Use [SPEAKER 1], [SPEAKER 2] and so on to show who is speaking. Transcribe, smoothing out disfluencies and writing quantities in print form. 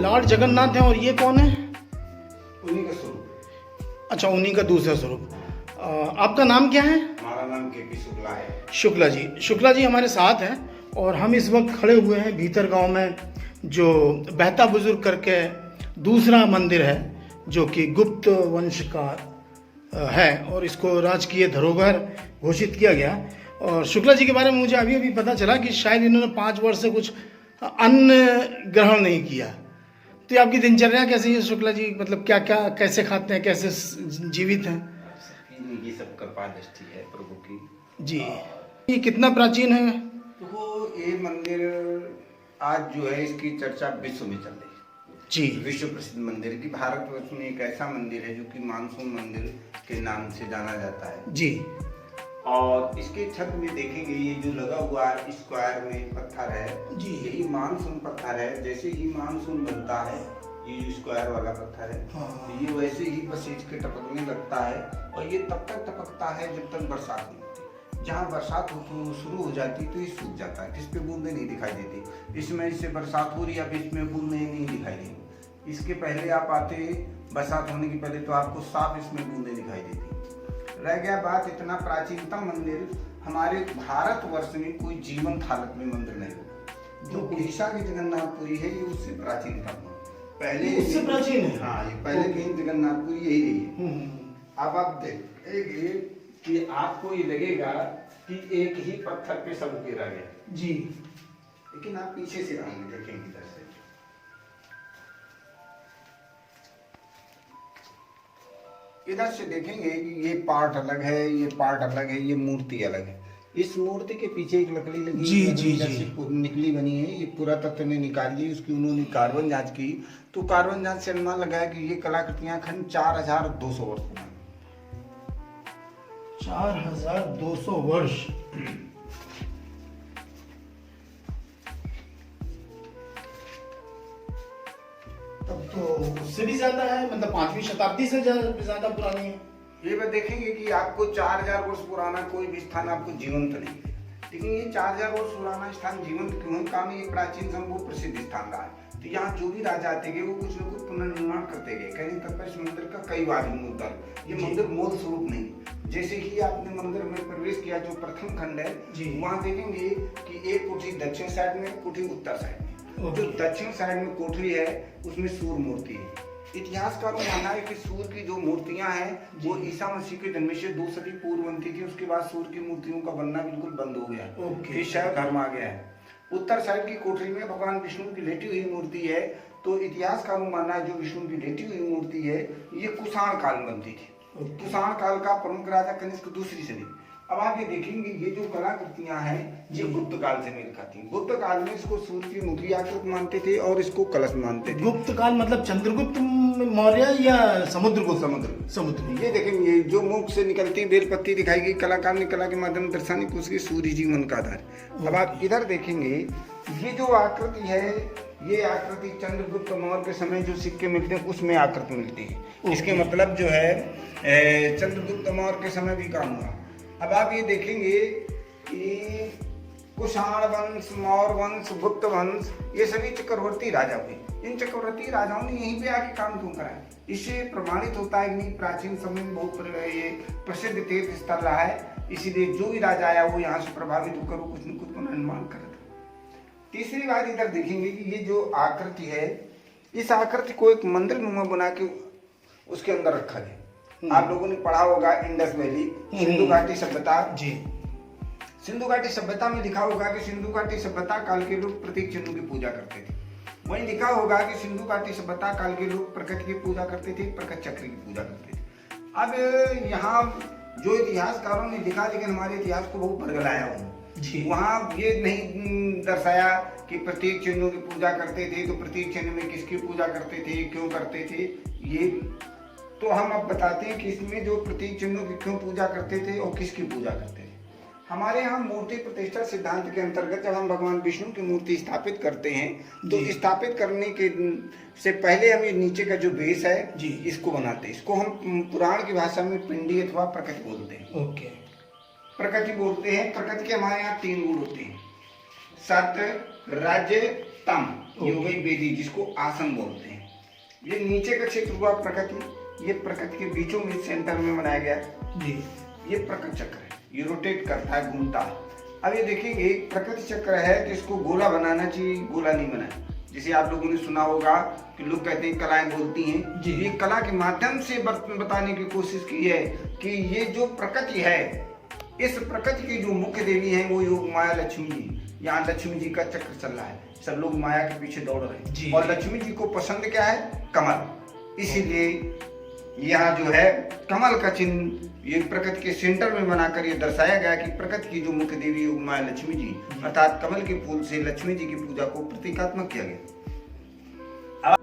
[SPEAKER 1] Lord Jagannath है और ये कौन है?
[SPEAKER 2] उन्हीं का स्वरूप।
[SPEAKER 1] अच्छा, उन्हीं का दूसरा स्वरूप। आपका नाम क्या है?
[SPEAKER 2] हमारा नाम के शुक्ला है।
[SPEAKER 1] शुक्ला जी। शुक्ला जी हमारे साथ हैं और हम इस वक्त खड़े हुए हैं भीतर गांव में, जो बहता बुजुर्ग करके दूसरा मंदिर है जो कि गुप्त वंश का है और इसको राजकीय धरोहर घोषित किया गया। और शुक्ला जी के बारे में मुझे अभी अभी पता चला कि शायद इन्होंने 5 वर्ष से कुछ अन्न ग्रहण नहीं किया। तो ये आपकी दिनचर्या कैसी है शुक्ला जी? मतलब क्या क्या कैसे खाते हैं, कैसे जीवित हैं?
[SPEAKER 2] ये सब कृपा दृष्टि है प्रभु की
[SPEAKER 1] जी। ये कितना प्राचीन है?
[SPEAKER 2] तो ये मंदिर आज जो है इसकी चर्चा विश्व में चल रही है
[SPEAKER 1] जी।
[SPEAKER 2] विश्व प्रसिद्ध मंदिर की। भारतवर्ष में एक ऐसा मंदिर है जो कि मानसून मंदिर के नाम से जाना जाता है
[SPEAKER 1] जी।
[SPEAKER 2] और इसके छत में देखेंगे ये जो लगा हुआ है स्क्वायर में पत्थर है
[SPEAKER 1] जी।
[SPEAKER 2] यही मानसून पत्थर है। जैसे ही मानसून बनता है ये जो स्क्वायर वाला पत्थर है
[SPEAKER 1] हाँ।
[SPEAKER 2] ये वैसे ही बस इसके टपकने लगता है और ये तब तक टपकता है जब तक बरसात नहीं होती। जहाँ बरसात शुरू हो जाती तो ये सूख जाता है, इस पे बूंदे नहीं दिखाई देती। इसमें इससे बरसात हो रही है, अब इसमें बूंदे नहीं दिखाई देंगी। इसके पहले आप आते बरसात होने के पहले तो आपको साफ इसमें बूंदे दिखाई देती। रह गया बात इतना प्राचीनतम मंदिर हमारे भारतवर्ष में कोई जीवंत हालत में मंदिर नहीं होगा। जो उड़ीसा की जगन्नाथपुरी है ये उससे प्राचीनतम है। पहले
[SPEAKER 1] उससे प्राचीन है?
[SPEAKER 2] हाँ, ये पहले की जगन्नाथपुरी यही रही है। अब आप देखेंगे कि आपको ये लगेगा कि एक ही पत्थर पे सब उकेरा गया
[SPEAKER 1] जी,
[SPEAKER 2] लेकिन आप पीछे से आएंगे देखेंगे इधर से इधर से देखेंगे कि ये पार्ट अलग है, ये पार्ट अलग है, ये मूर्ति अलग है। इस मूर्ति के पीछे एक लकड़ी लगी
[SPEAKER 1] जी जी जी
[SPEAKER 2] निकली बनी है। ये पुरातत्व ने निकाली, उसकी उन्होंने कार्बन जांच की तो कार्बन जांच से अनुमान लगाया कि ये कलाकृतियां खंड 4200 वर्ष पुरानी।
[SPEAKER 1] 4200 वर्ष। तब तो उससे भी ज्यादा है, मतलब 5वीं शताब्दी से ज्यादा पुरानी है।
[SPEAKER 2] ये बात देखेंगे कि आपको 4000 वर्ष पुराना कोई भी स्थान आपको जीवंत नहीं मिलेगा। लेकिन ये 4000 वर्ष पुराना स्थान जीवंत क्यों है? काम ये प्राचीन संभव प्रसिद्ध स्थान रहा है। तो यहाँ जो भी राजा आते गए वो कुछ न कुछ पुनर्निर्माण करते गए। कहीं तक इस मंदिर का कई बार मुद्दा, ये मंदिर मूल स्वरूप नहीं। जैसे ही आपने मंदिर में प्रवेश किया जो प्रथम खंड है वहाँ देखेंगे कि एक कोठी दक्षिण साइड में, कोठी उत्तर साइड में। जो दक्षिण साइड में कोठरी है उसमें सूर्य मूर्ति है। इतिहासकारों का मानना है कि सूर्य की जो मूर्तियां हैं वो ईसा मसीह के जन्म से 2 सदी पूर्व बनती थी। उसके बाद सूर्य की मूर्तियों का बनना बिल्कुल बंद हो गया, फिर शायद धर्म आ गया है। उत्तर साइड की कोठरी में भगवान विष्णु की लेटी हुई मूर्ति है। तो इतिहासकारों का मानना है जो विष्णु की लेटी हुई मूर्ति है ये कुषाण काल में बनती थी। कुषाण काल का प्रमुख राजा कनिष्क दूसरी सदी। अब आप ये देखेंगे ये जो कलाकृतियां हैं ये गुप्त काल से मेल खाती हैं। गुप्त काल में इसको सूर्य की मुखी आकृति मानते थे और इसको कलश मानते थे।
[SPEAKER 1] गुप्त काल मतलब चंद्रगुप्त मौर्य या समुद्रगुप्त?
[SPEAKER 2] समुद्र। ये देखेंगे जो मुख से निकलती बेलपत्ती दिखाई गई, कलाकार ने कला के माध्यम दर्शाने को उसके सूर्य जीवन का आधार। अब आप इधर देखेंगे ये जो आकृति है ये आकृति चंद्रगुप्त मौर्य के समय जो सिक्के मिलते हैं उसमें आकृति मिलती है। इसके मतलब जो है चंद्रगुप्त मौर्य के समय भी काम हुआ। अब आप ये देखेंगे कि कुषाण वंश, मौर्य वंश, गुप्त वंश ये सभी चक्रवर्ती राजा हुए। इन चक्रवर्ती राजाओं ने यहीं पे आके काम क्यों कराया? इससे प्रमाणित होता है कि प्राचीन समय में बहुत ये प्रसिद्ध तीर्थ स्थल रहा है। इसीलिए जो भी राजा आया वो यहाँ से प्रभावित होकर वो कुछ न कुछ पुनर्निर्माण करा था। तीसरी बात इधर देखेंगे कि ये जो आकृति है इस आकृति को एक मंदिर नुमा बना के उसके अंदर रखा गया। आप लोगों ने पढ़ा होगा इंडस वैली, सिंधु घाटी सभ्यता जी। सिंधु घाटी सभ्यता में लिखा होगा कि सिंधु घाटी सभ्यता काल के लोग प्रतीक चिन्हों की पूजा करते थे। वहीं लिखा होगा कि सिंधु घाटी सभ्यता काल के लोग प्रकृति की पूजा करते थे, प्रकृति चक्र की पूजा करते थे। अब यहाँ जो इतिहासकारों ने लिखा, लेकिन हमारे इतिहास को बहुत बरगलाया उन्होंने। वहाँ ये नहीं दर्शाया कि प्रतीक चिन्हों की पूजा करते थे, तो प्रतीक चिन्ह में किसकी पूजा करते थे, क्यों करते थे, ये तो हम अब बताते हैं कि इसमें जो प्रतीक चिन्हों की क्यों पूजा करते थे और किसकी पूजा करते थे। हमारे यहाँ मूर्ति प्रतिष्ठा सिद्धांत के अंतर्गत जब हम भगवान विष्णु की मूर्ति स्थापित करते हैं, तो स्थापित करने के से पहले हम ये नीचे का जो बेस है
[SPEAKER 1] जी, इसको
[SPEAKER 2] बनाते हैं। इसको हम पुराण की भाषा में पिंडी अथवा प्रकृति बोलते हैं।
[SPEAKER 1] ओके,
[SPEAKER 2] प्रकृति बोलते हैं। प्रकृति के हमारे यहाँ 3 गुण होते हैं, सत, रज, तम। ये हो गई वेदी, जिसको आसन बोलते हैं। ये नीचे का क्षेत्र हुआ प्रकृति, ये प्रकृति के बीचों में सेंटर में बनाया गया जी। ये प्रकृति चक्र है, ये रोटेट करता है, घूमता है। अब ये देखेंगे प्रकृति चक्र है तो इसको गोला बनाना चाहिए, गोला नहीं बनाए। जैसे आप लोगों ने सुना होगा कि लोग कहते हैं कलाएं बोलती हैं जी। ये कला के माध्यम से बताने की कोशिश की है कि ये जो प्रकृति है, इस प्रकृति की जो मुख्य देवी है वो योग माया लक्ष्मी जी। यहाँ लक्ष्मी जी का चक्र चल रहा है, सब लोग माया के पीछे दौड़ रहे हैं। और लक्ष्मी जी को पसंद क्या है? कमल। इसीलिए यहाँ जो है कमल का चिन्ह ये प्रकृति के सेंटर में बनाकर ये दर्शाया गया कि प्रकृति की जो मुख्य देवी योग माया लक्ष्मी जी, अर्थात कमल के फूल से लक्ष्मी जी की पूजा को प्रतीकात्मक किया गया।